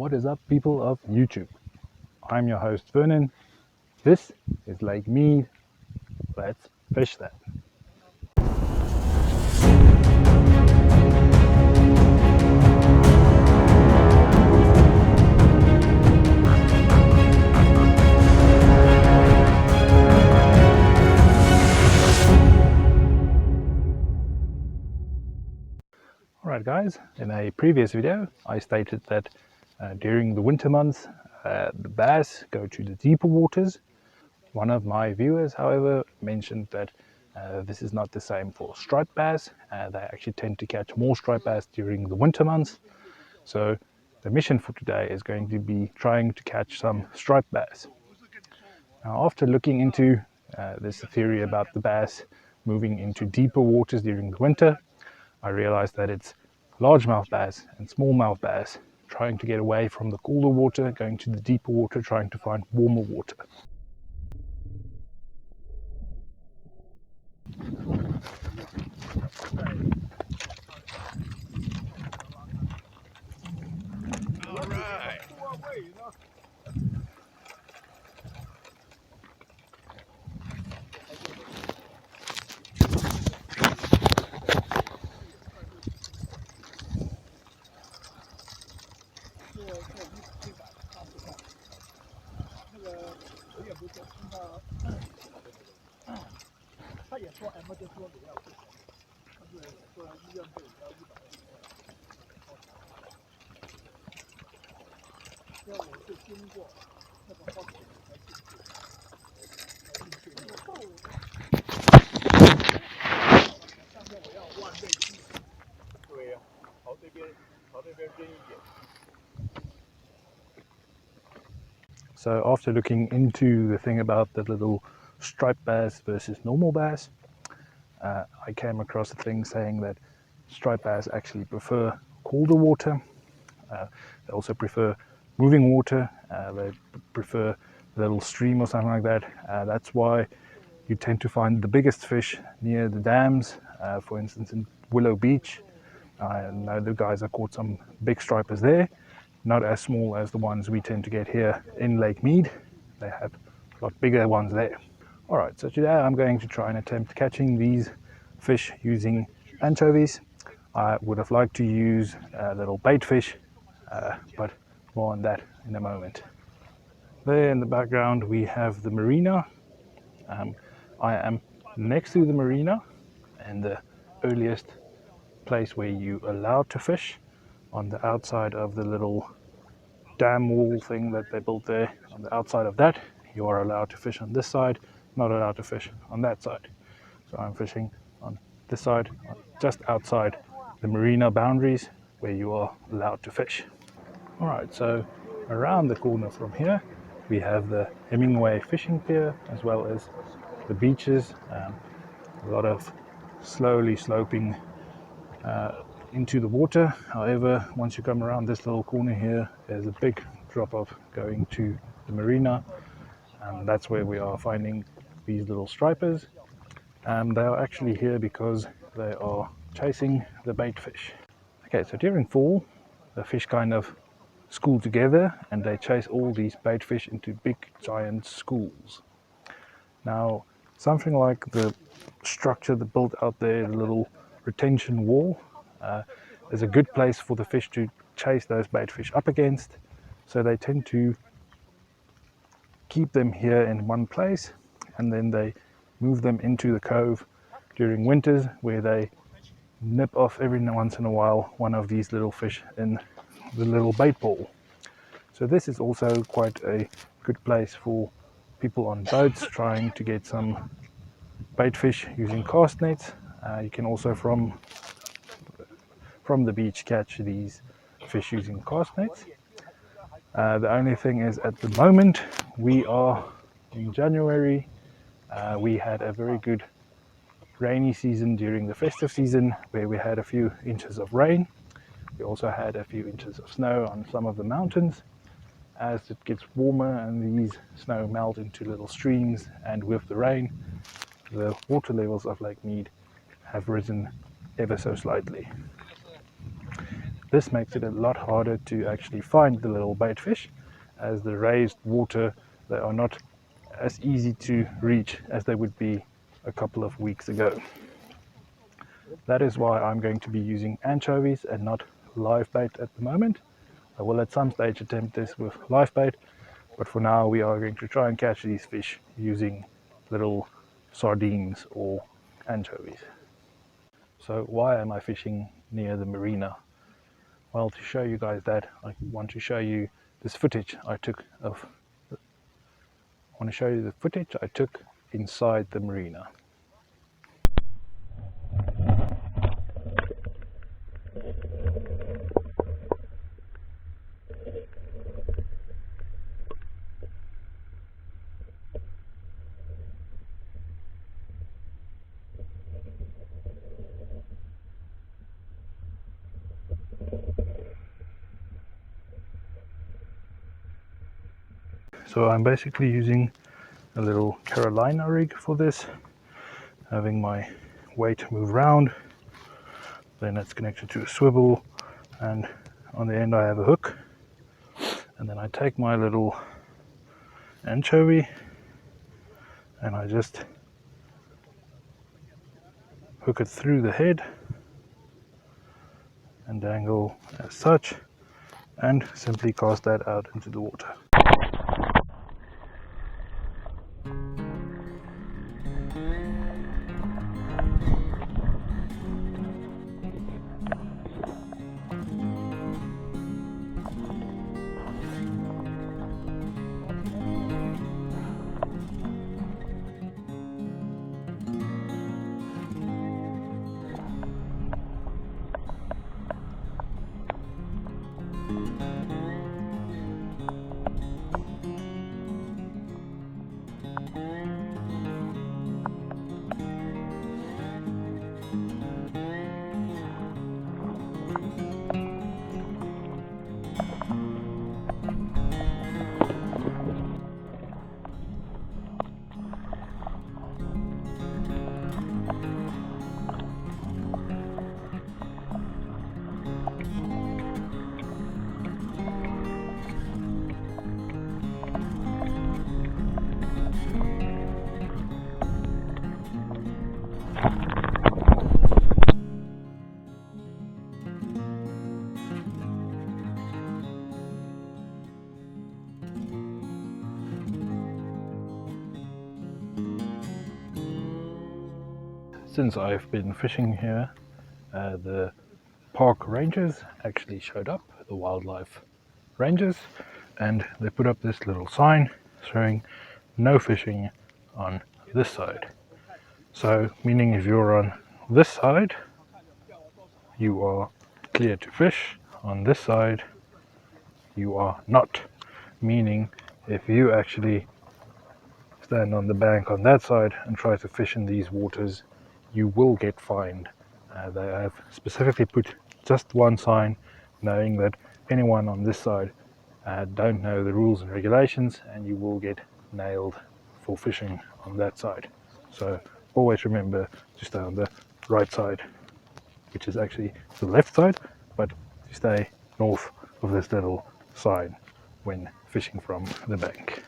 What is up, people of YouTube? I'm your host Vernon. This is Lake Mead. Let's fish that. Alright guys, in a previous video I stated that during the winter months the bass go to the deeper waters. One of my viewers, however, mentioned that this is not the same for striped bass. They actually tend to catch more striped bass during the winter months. So the mission for today is going to be trying to catch some striped bass. Now, after looking into this theory about the bass moving into deeper waters during the winter, I realized that it's largemouth bass and smallmouth bass trying to get away from the colder water, going to the deeper water, trying to find warmer water. All right. So after looking into the thing about the little striped bass versus normal bass, I came across a thing saying that striped bass actually prefer colder water. They also prefer moving water. They prefer a little stream or something like that. That's why you tend to find the biggest fish near the dams. For instance, in Willow Beach, I know the guys have caught some big stripers there. Not as small as the ones we tend to get here in Lake Mead. They have a lot bigger ones there. Alright, so today I'm going to try and attempt catching these fish using anchovies. I would have liked to use little bait fish, but more on that in a moment. There in the background we have the marina. I am next to the marina and the earliest place where you're allowed to fish. On the outside of the little dam wall thing that they built there, on the outside of that you are allowed to fish on this side, not allowed to fish on that side. So I'm fishing on this side, just outside the marina boundaries where you are allowed to fish. Alright, so around the corner from here we have the Hemenway fishing pier, as well as the beaches. A lot of slowly sloping into the water. However, once you come around this little corner here, there's a big drop off going to the marina, and that's where we are finding these little stripers. They are actually here because they are chasing the bait fish. Okay, so during fall the fish kind of school together and they chase all these bait fish into big giant schools. Now, something like the structure that built out there, the little retention wall, is a good place for the fish to chase those bait fish up against. So they tend to keep them here in one place, and then they move them into the cove during winters, where they nip off every once in a while one of these little fish in the little bait ball. So this is also quite a good place for people on boats trying to get some bait fish using cast nets. You can also from the beach catch these fish using cast nets. The only thing is, at the moment we are in January. We had a very good rainy season during the festive season, where we had a few inches of rain. We also had a few inches of snow on some of the mountains. As it gets warmer and these snow melt into little streams, and with the rain, the water levels of Lake Mead have risen ever so slightly. This makes it a lot harder to actually find the little bait fish, as the raised water, they are not as easy to reach as they would be a couple of weeks ago. That is why I'm going to be using anchovies and not live bait at the moment. I will at some stage attempt this with live bait, but for now we are going to try and catch these fish using little sardines or anchovies. So why am I fishing near the marina? Well, to show you guys that, I want to show you this footage I took of. I want to show you the footage I took inside the marina. So I'm basically using a little Carolina rig for this, having my weight move around, then it's connected to a swivel, and on the end I have a hook, and then I take my little anchovy and I just hook it through the head and dangle as such, and simply cast that out into the water. Since I've been fishing here, the park rangers actually showed up, the wildlife rangers, and they put up this little sign showing no fishing on this side. So, meaning if you're on this side, you are clear to fish. On this side, you are not. Meaning, if you actually stand on the bank on that side and try to fish in these waters, you will get fined. They have specifically put just one sign, knowing that anyone on this side don't know the rules and regulations, and you will get nailed for fishing on that side. So always remember to stay on the right side, which is actually the left side, but to stay north of this little sign when fishing from the bank.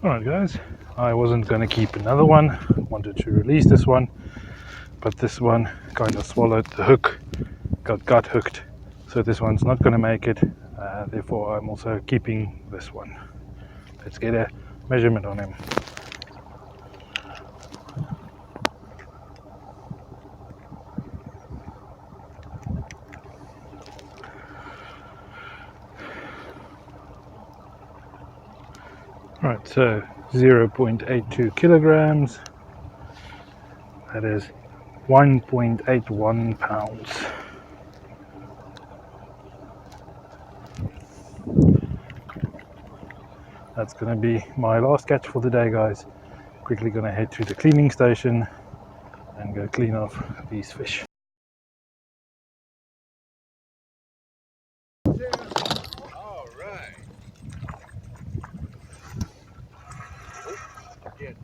Alright guys, I wasn't going to keep another one, I wanted to release this one, but this one kind of swallowed the hook, got gut hooked, so this one's not going to make it, therefore I'm also keeping this one. Let's get a measurement on him. Right, so 0.82 kilograms, that is 1.81 pounds. That's going to be my last catch for the day, guys. Quickly going to head to the cleaning station and go clean off these fish. All right. Again.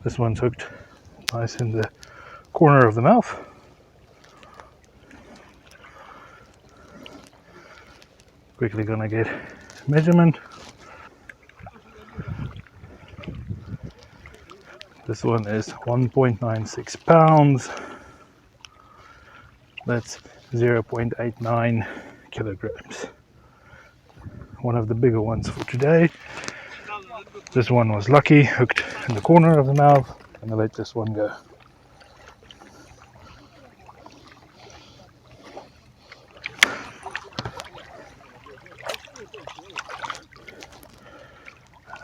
This one's hooked nice in the corner of the mouth. Quickly gonna get measurement. This one is 1.96 pounds. That's 0.89 kilograms. One of the bigger ones for today. This one was lucky, hooked in the corner of the mouth. I'm gonna let this one go.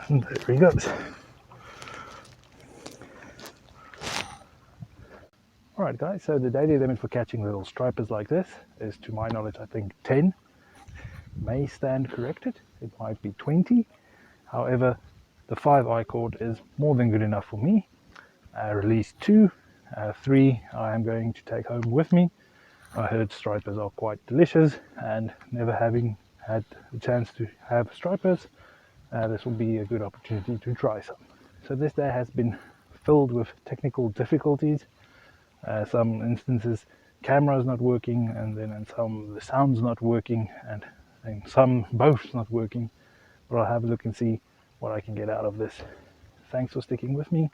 And there he goes. Alright guys, so the daily limit for catching little stripers like this is, to my knowledge, I think 10. May stand corrected, it might be 20. However, the 5 I caught is more than good enough for me. I released 2, 3 I am going to take home with me. I heard stripers are quite delicious, and never having had the chance to have stripers, this will be a good opportunity to try some. So this day has been filled with technical difficulties. Some instances camera's not working, and then in some the sound's not working, and in some both not working. But I'll have a look and see what I can get out of this. Thanks for sticking with me.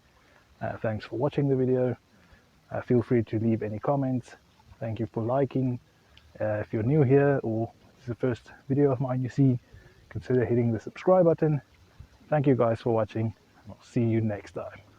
Thanks for watching the video. Feel free to leave any comments. Thank you for liking. If you're new here or this is the first video of mine you see, consider hitting the subscribe button. Thank you guys for watching. I'll see you next time.